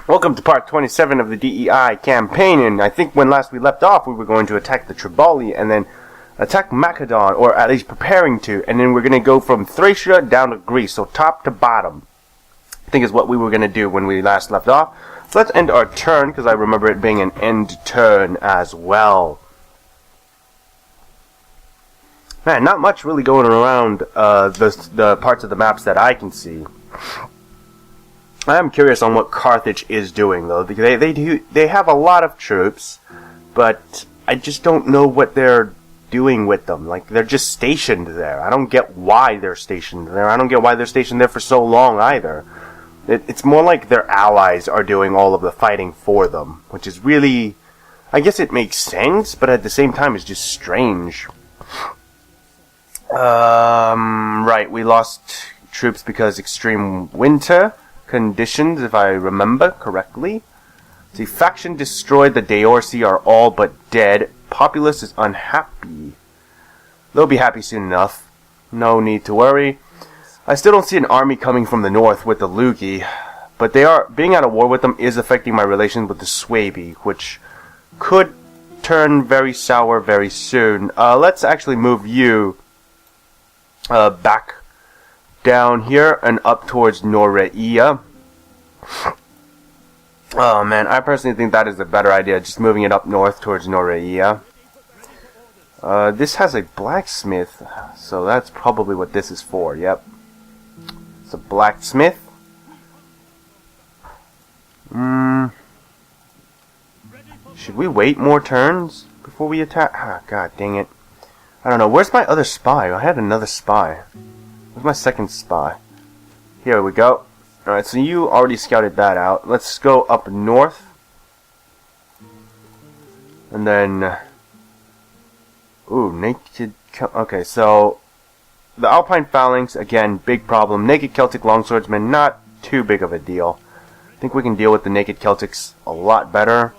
Welcome to part 27 of the DEI campaign, and I think when last we left off, we were going to attack the Tribali and then attack Macedon, or at least preparing to, and then we're going to go from Thracia down to Greece, so top to bottom, I think is what we were going to do when we last left off. So let's end our turn, because I remember it being an end turn as well. Man, not much really going around the parts of the maps that I can see. I am curious on what Carthage is doing, though. They have a lot of troops, but I just don't know what they're doing with them. Like, they're just stationed there. I don't get why they're stationed there. I don't get why they're stationed there for so long, either. It's more like their allies are doing all of the fighting for them, which is really... I guess it makes sense, but at the same time, it's just strange. Right, we lost troops because extreme winter conditions, if I remember correctly. The faction destroyed, the Deorsi are all but dead. Populace is unhappy. They'll be happy soon enough. No need to worry. I still don't see an army coming from the north with the Lugi, but being out of war with them is affecting my relations with the Swabi, which could turn very sour very soon. Let's actually move you back down here and up towards Noreia. Oh man, I personally think that is a better idea, just moving it up north towards Noreia. This has a blacksmith, so that's probably what this is for, yep. It's a blacksmith. Should we wait more turns before we attack? Ah, god dang it. I don't know, where's my other spy? I had another spy. Where's my second spy? Here we go. Alright, so you already scouted that out. Let's go up north. And then... Ooh, naked... Okay, so... The Alpine Phalanx, again, big problem. Naked Celtic Longswordsmen, not too big of a deal. I think we can deal with the Naked Celtics a lot better.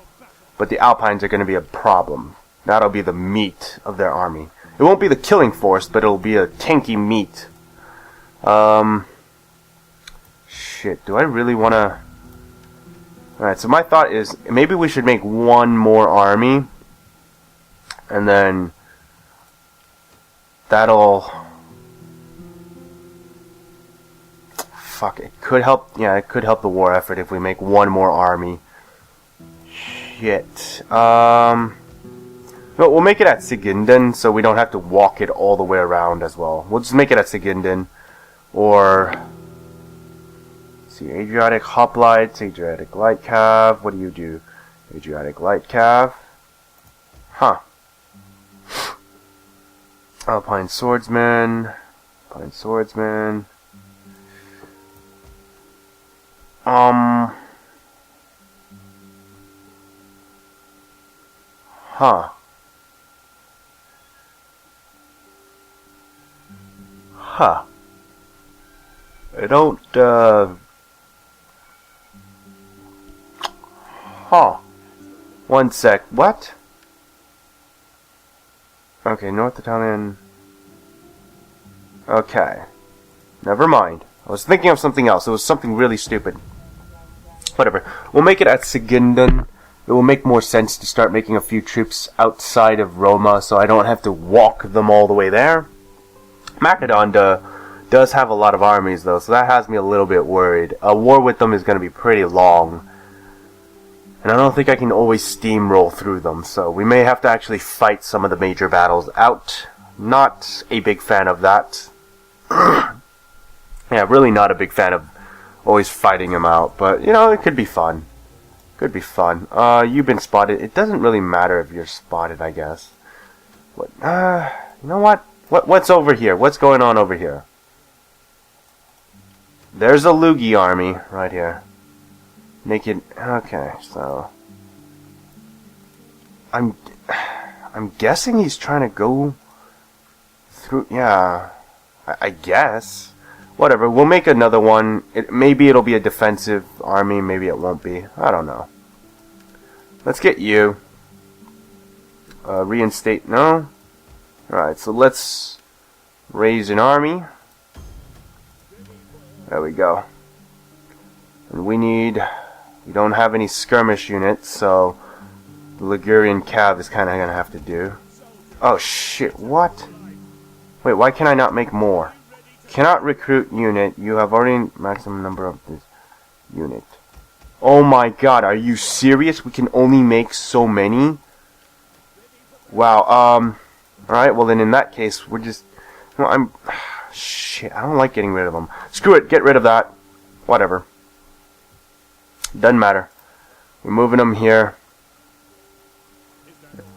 But the Alpines are going to be a problem. That'll be the meat of their army. It won't be the killing force, but it'll be a tanky meat. Shit, do I really want to... Alright, so my thought is, maybe we should make one more army. And then... That'll... Fuck, it could help... Yeah, it could help the war effort if we make one more army. Shit. No, we'll make it at Siginden, so we don't have to walk it all the way around as well. We'll just make it at Siginden. Or... See, Adriatic Hoplites, Adriatic Light Cav. What do you do? Adriatic Light Cav. Huh. Alpine Swordsman. Alpine Swordsman. Huh. Huh. I don't, Huh. One sec. What? Okay, North Italian... Okay. Never mind. I was thinking of something else. It was something really stupid. Whatever. We'll make it at Siginden. It will make more sense to start making a few troops outside of Roma, so I don't have to walk them all the way there. Macedon does have a lot of armies, though, so that has me a little bit worried. A war with them is going to be pretty long. And I don't think I can always steamroll through them, so we may have to actually fight some of the major battles out. Not a big fan of that. Yeah, really not a big fan of always fighting them out, but, you know, it could be fun. Could be fun. You've been spotted. It doesn't really matter if you're spotted, I guess. What? You know what? What's over here? What's going on over here? There's a Lugi army right here. Naked. Okay, so I'm guessing he's trying to go through. Yeah, I guess. Whatever. We'll make another one. Maybe it'll be a defensive army. Maybe it won't be. I don't know. Let's get you. Reinstate. No. All right. So let's raise an army. There we go. And we need We don't have any skirmish units, so the Ligurian Cav is kind of going to have to do. Oh shit, what? Wait, why can I not make more? Cannot recruit unit. You have already maximum number of this unit. Oh my god, are you serious? We can only make so many? Wow, alright, well then in that case, we're just... No, shit, I don't like getting rid of them. Screw it, get rid of that. Whatever. Doesn't matter. We're moving them here.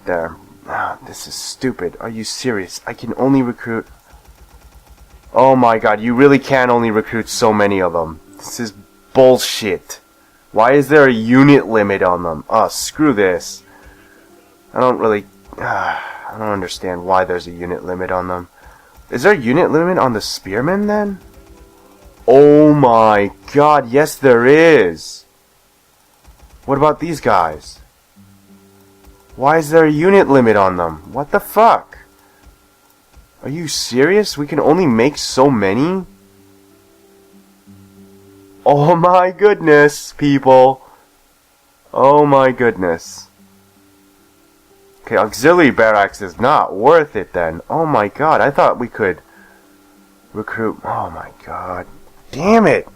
There. Ah, this is stupid. Are you serious? I can only recruit... Oh my god, you really can only recruit so many of them. This is bullshit. Why is there a unit limit on them? Oh, screw this. I don't really... I don't understand why there's a unit limit on them. Is there a unit limit on the spearmen then? Oh my god, yes there is. What about these guys? Why is there a unit limit on them? What the fuck? Are you serious? We can only make so many? Oh my goodness, people. Oh my goodness. Okay, auxiliary barracks is not worth it then. Oh my god, I thought we could recruit... Oh my god. Damn it!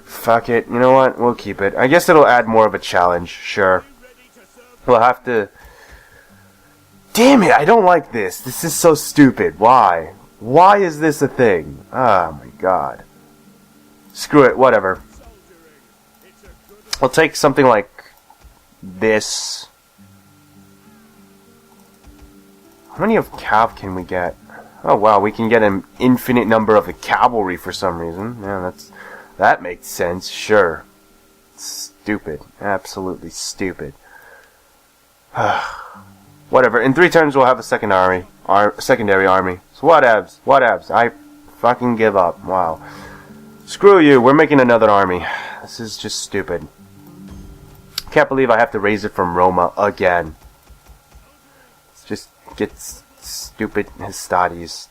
Fuck it. You know what? We'll keep it. I guess it'll add more of a challenge. Sure. We'll have to... Damn it! I don't like this. This is so stupid. Why? Why is this a thing? Oh my god. Screw it. Whatever. I'll take something like this. How many of cav can we get? Oh wow, we can get an infinite number of the cavalry for some reason. Yeah, that makes sense. Sure. Stupid. Absolutely stupid. Whatever. In 3 turns we'll have a secondary army. So whatevs. Whatevs. I fucking give up. Wow. Screw you. We're making another army. This is just stupid. Can't believe I have to raise it from Roma again. It's just gets stupid Hastades.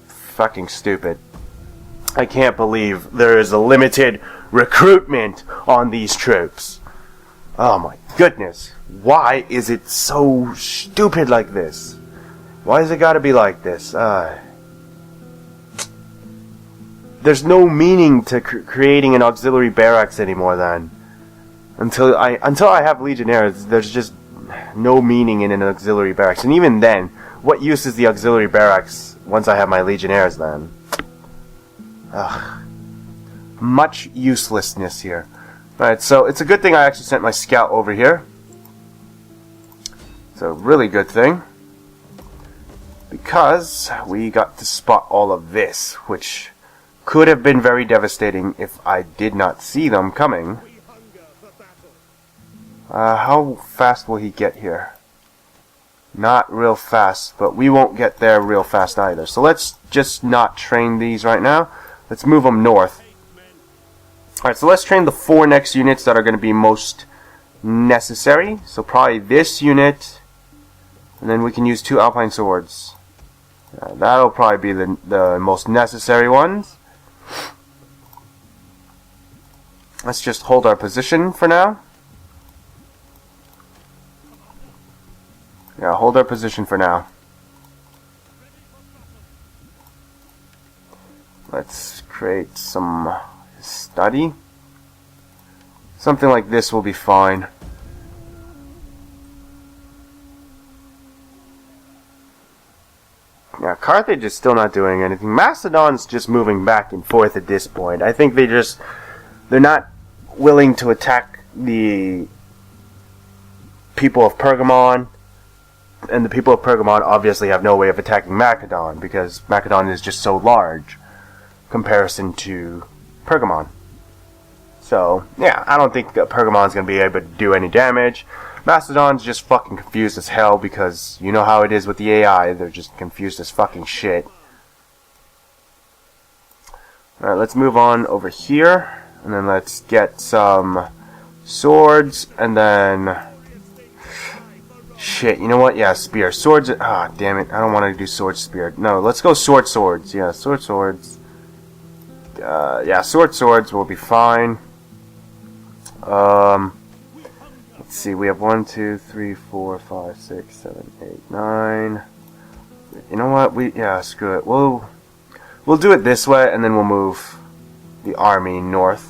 Fucking stupid. I can't believe there is a limited recruitment on these troops. Oh my goodness. Why is it so stupid like this? Why has it got to be like this? There's no meaning to creating an auxiliary barracks anymore then. Until I have legionnaires, there's just no meaning in an auxiliary barracks. And even then, what use is the auxiliary barracks once I have my legionnaires then? Ugh. Much uselessness here. Alright, so it's a good thing I actually sent my scout over here. It's a really good thing. Because we got to spot all of this, which could have been very devastating if I did not see them coming. How fast will he get here? Not real fast, but we won't get there real fast either. So let's just not train these right now. Let's move them north. Alright, so let's train the 4 next units that are going to be most necessary. So probably this unit, and then we can use 2 Alpine Swords. That'll probably be the most necessary ones. Let's just hold our position for now. Yeah, hold our position for now. Let's create some study. Something like this will be fine. Yeah, Carthage is still not doing anything. Macedon's just moving back and forth at this point. I think they're not willing to attack the people of Pergamon. And the people of Pergamon obviously have no way of attacking Macedon, because Macedon is just so large in comparison to Pergamon. So, yeah, I don't think Pergamon's going to be able to do any damage. Macedon's just fucking confused as hell, because you know how it is with the AI, they're just confused as fucking shit. Alright, let's move on over here, and then let's get some swords, and then... Shit, you know what? Yeah, spear. Swords. Ah, damn it. I don't want to do sword spear. No, let's go swords. Yeah, swords. Yeah, swords will be fine. Let's see, we have 1, 2, 3, 4, 5, 6, 7, 8, 9. You know what? Yeah, screw it. We'll do it this way, and then we'll move the army north.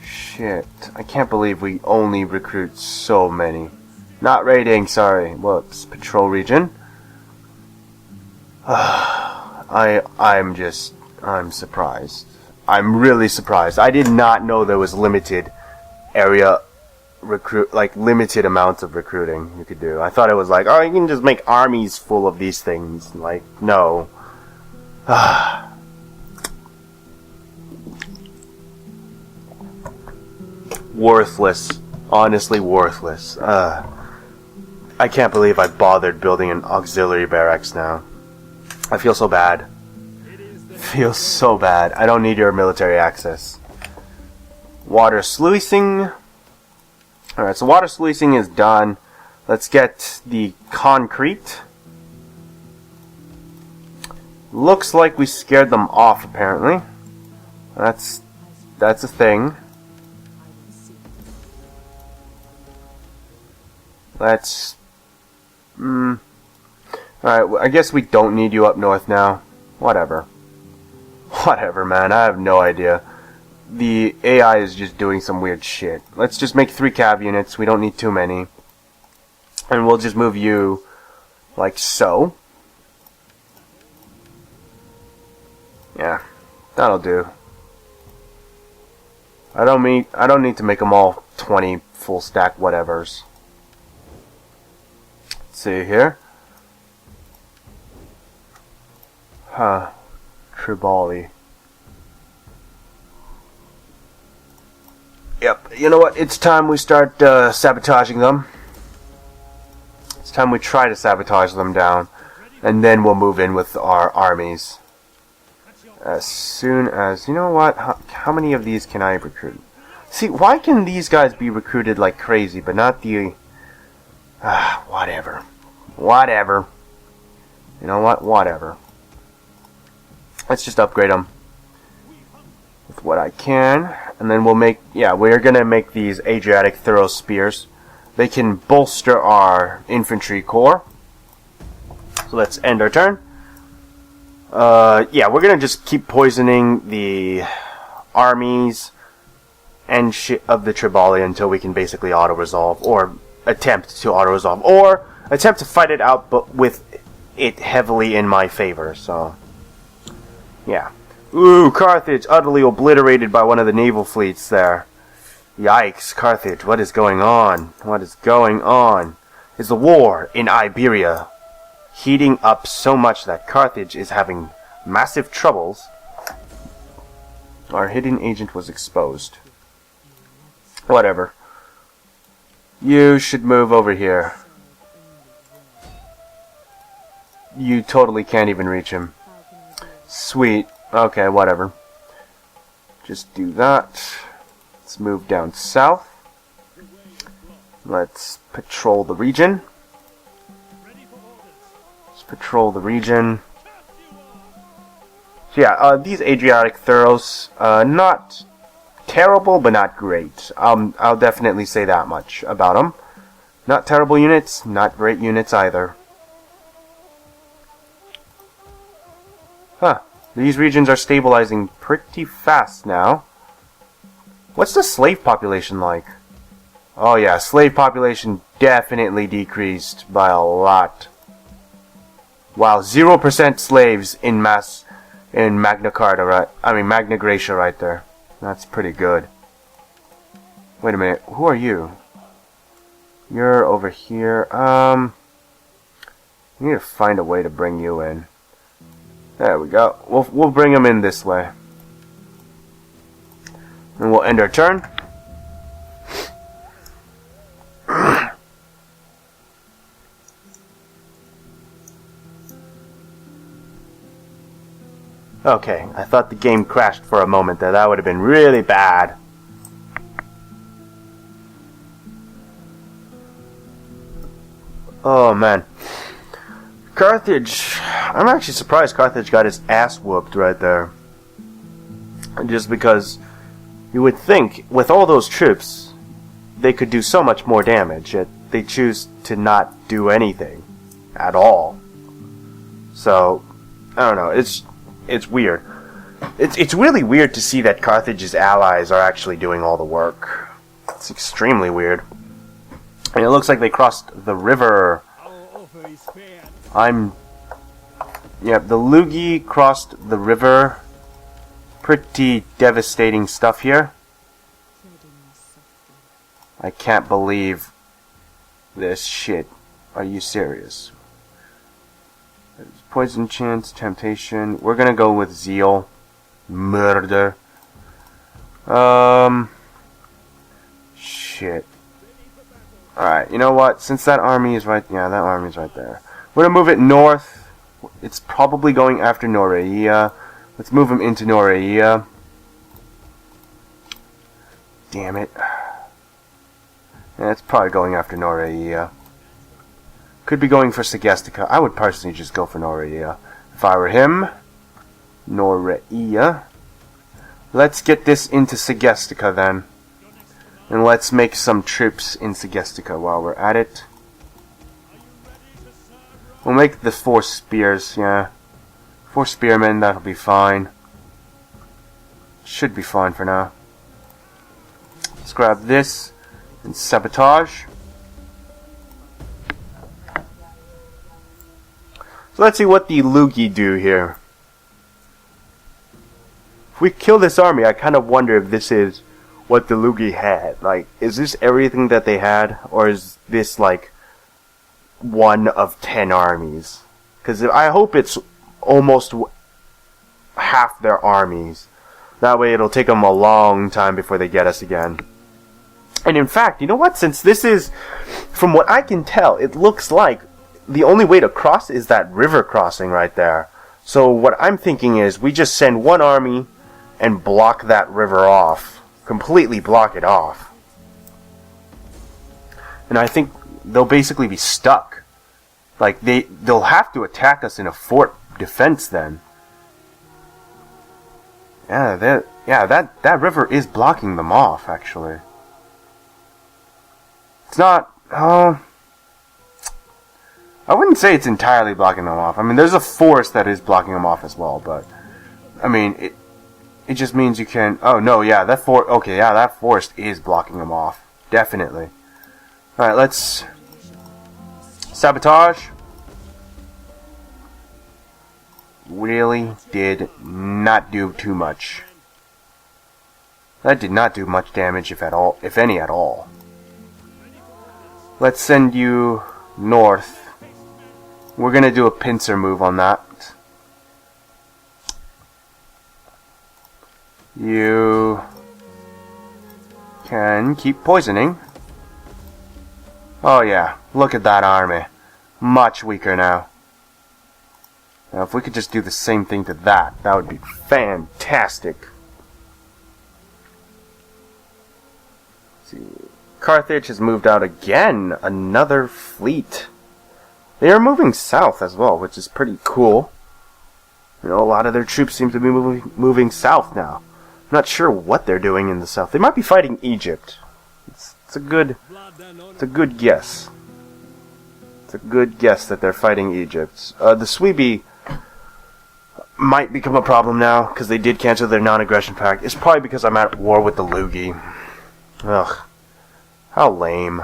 Shit. I can't believe we only recruit so many. Not raiding, sorry. Whoops. Patrol region. I'm surprised. I'm really surprised. I did not know there was limited area limited amounts of recruiting you could do. I thought it was like, oh, you can just make armies full of these things. Like, no. Worthless. Honestly worthless. I can't believe I bothered building an auxiliary barracks now. I feel so bad. Feels so bad. I don't need your military access. Water sluicing. Alright, so water sluicing is done. Let's get the concrete. Looks like we scared them off, apparently. That's a thing. Let's... Alright, I guess we don't need you up north now. Whatever. Whatever, man. I have no idea. The AI is just doing some weird shit. Let's just make 3 cav units. We don't need too many. And we'll just move you like so. Yeah, that'll do. I don't need to make them all 20 full stack whatevers. Let's see here. Tribali. Yep, you know what? It's time we start sabotaging them. It's time we try to sabotage them down. And then we'll move in with our armies. As soon as... You know what? How many of these can I recruit? See, why can these guys be recruited like crazy, but not the... whatever. Whatever. You know what? Whatever. Let's just upgrade them with what I can. And then we'll make... Yeah, we're going to make these Adriatic Thorough Spears. They can bolster our infantry corps. So let's end our turn. Yeah, we're going to just keep poisoning the armies and shit of the Tribali until we can basically auto-resolve. Or attempt to auto-resolve. Or attempt to fight it out, but with it heavily in my favor. So, yeah. Ooh, Carthage utterly obliterated by one of the naval fleets there. Yikes, Carthage, what is going on? What is going on? Is the war in Iberia heating up so much that Carthage is having massive troubles? Our hidden agent was exposed. Whatever. You should move over here. You totally can't even reach him. Sweet. Okay, whatever. Just do that. Let's move down south. Let's patrol the region. Let's patrol the region. So yeah, these Adriatic Thoroughs, not terrible, but not great. I'll definitely say that much about them. Not terrible units, not great units either. Huh. These regions are stabilizing pretty fast now. What's the slave population like? Oh yeah, slave population definitely decreased by a lot. Wow, 0% slaves in Magna Carta, right? I mean Magna Graecia right there. That's pretty good. Wait a minute, who are you? You're over here. We need to find a way to bring you in. There we go. We'll bring them in this way. And we'll end our turn. Okay, I thought the game crashed for a moment there. That would have been really bad. Oh man. Carthage. I'm actually surprised Carthage got his ass whooped right there. Just because you would think, with all those troops, they could do so much more damage, yet they choose to not do anything at all. So, I don't know, it's weird. It's really weird to see that Carthage's allies are actually doing all the work. It's extremely weird. And it looks like they crossed the river. Yep, the Lugi crossed the river. Pretty devastating stuff here. I can't believe this shit. Are you serious? Poison chance, temptation. We're gonna go with zeal. Murder. Shit. Alright, you know what? Since that army is right... Yeah, that army is right there. We're gonna move it north. It's probably going after Noreia. Let's move him into Noreia. Damn it. Yeah, it's probably going after Noreia. Could be going for Segestica. I would personally just go for Noreia. If I were him... Noreia. Let's get this into Segestica then. And let's make some troops in Segestica while we're at it. We'll make the 4 spears, yeah. 4 spearmen, that'll be fine. Should be fine for now. Let's grab this and sabotage. So let's see what the Lugi do here. If we kill this army, I kind of wonder if this is what the Lugi had. Like, is this everything that they had? Or is this like one of 10 armies? Because I hope it's almost half their armies. That way it'll take them a long time before they get us again. And in fact, you know what? Since this is, from what I can tell, it looks like the only way to cross is that river crossing right there. So what I'm thinking is we just send one army and block that river off. Completely block it off. And I think they'll basically be stuck. Like, they'll have to attack us in a fort defense then. Yeah, that river is blocking them off, actually. It's not... I wouldn't say it's entirely blocking them off. I mean, there's a forest that is blocking them off as well, but... I mean, it just means you can... Oh, no, yeah, that forest is blocking them off. Definitely. Alright, let's... Sabotage. Really did not do too much. That did not do much damage, if any at all. Let's send you north. We're gonna do a pincer move on that. You can keep poisoning. Oh yeah, look at that army. Much weaker now. Now if we could just do the same thing to that would be fantastic. Let's see. Carthage has moved out again. Another fleet. They are moving south as well, which is pretty cool. You know, a lot of their troops seem to be moving south now. I'm not sure what they're doing in the south. They might be fighting Egypt. It's a good guess. It's a good guess that they're fighting Egypt. The Sweebi might become a problem now, because they did cancel their non-aggression pact. It's probably because I'm at war with the Lugi. Ugh. How lame.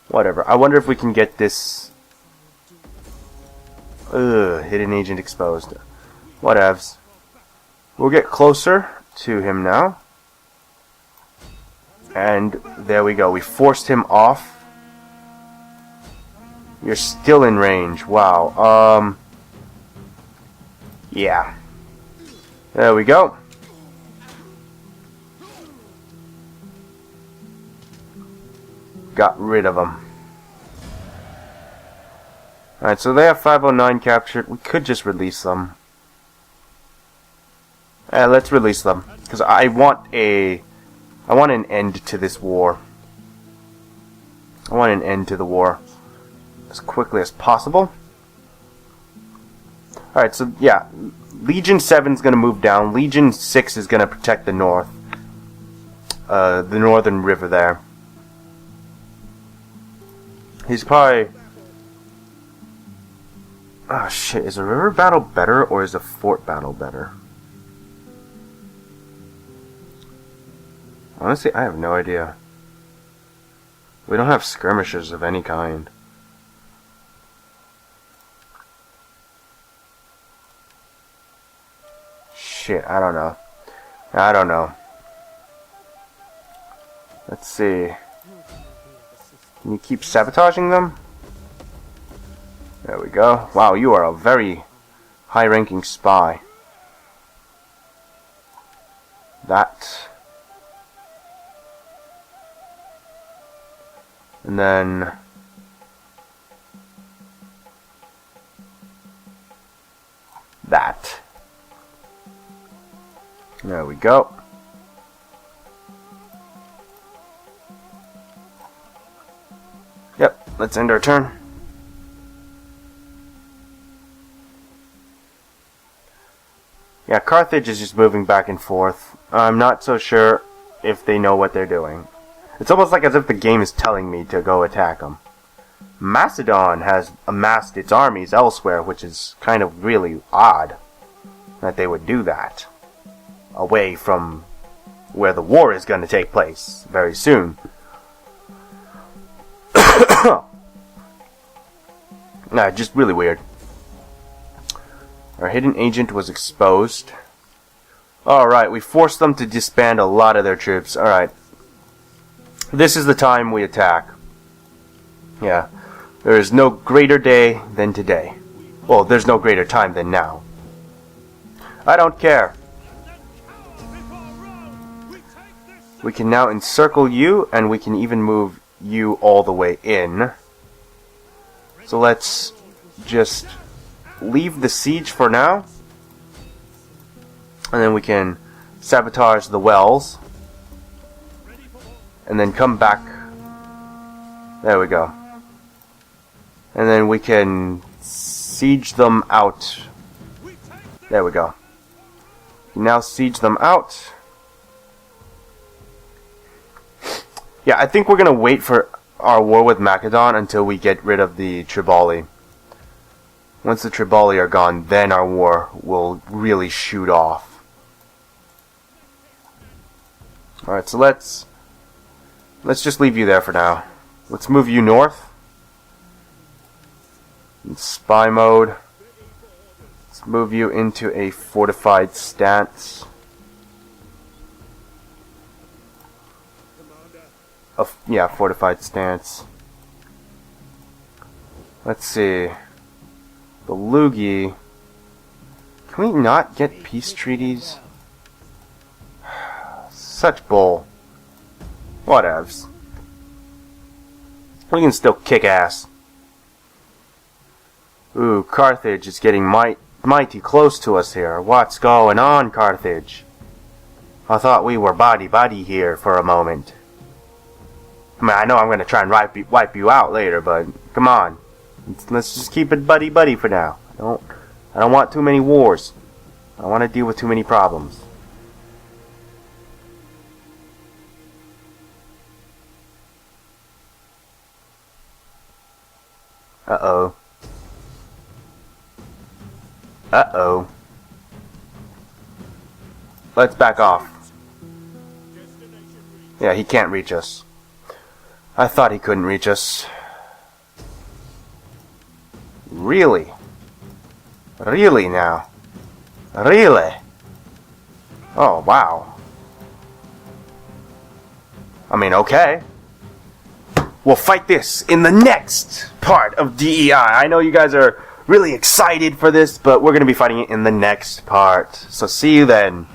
Whatever. I wonder if we can get this... hidden agent exposed. Whatevs. We'll get closer to him now. And there we go. We forced him off. You're still in range. Wow. Yeah. There we go. Got rid of them. Alright, so they have 509 captured. We could just release them. Let's release them. Because I want an end to this war. I want an end to the war. as quickly as possible. Alright, so yeah, Legion 7 is going to move down. Legion 6 is going to protect the north. The northern river there. He's probably... Oh shit, is a river battle better or is a fort battle better? Honestly, I have no idea. We don't have skirmishers of any kind. Shit, I don't know. I don't know. Let's see. Can you keep sabotaging them? There we go. Wow, you are a very high-ranking spy. That. And then... that. There we go. Yep, let's end our turn. Yeah, Carthage is just moving back and forth. I'm not so sure if they know what they're doing. It's almost like as if the game is telling me to go attack them. Macedon has amassed its armies elsewhere, which is kind of really odd that they would do that. Away from where the war is going to take place very soon. Nah, just really weird. Our hidden agent was exposed. Alright, we forced them to disband a lot of their troops. Alright. This is the time we attack. Yeah. There is no greater day than today. Well, there's no greater time than now. I don't care. We can now encircle you, and we can even move you all the way in. So let's just leave the siege for now. And then we can sabotage the wells. And then come back. There we go. And then we can siege them out. There we go. Now siege them out. Yeah, I think we're going to wait for our war with Macedon until we get rid of the Triballi. Once the Triballi are gone, then our war will really shoot off. Alright, so let's just leave you there for now. Let's move you north. In spy mode. Let's move you into a fortified stance. Yeah, fortified stance. Let's see. The Lugi. Can we not get peace treaties? Such bull. Whatevs. We can still kick ass. Ooh, Carthage is getting mighty close to us here. What's going on, Carthage? I thought we were body here for a moment. I mean, I know I'm going to try and wipe you out later, but come on. Let's just keep it buddy for now. I don't want too many wars. I don't want to deal with too many problems. Uh-oh. Uh-oh. Let's back off. Yeah, he can't reach us. I thought he couldn't reach us. Really? Really now? Really? Oh, wow. I mean, okay. We'll fight this in the next part of DEI. I know you guys are really excited for this, but we're going to be fighting it in the next part. So see you then.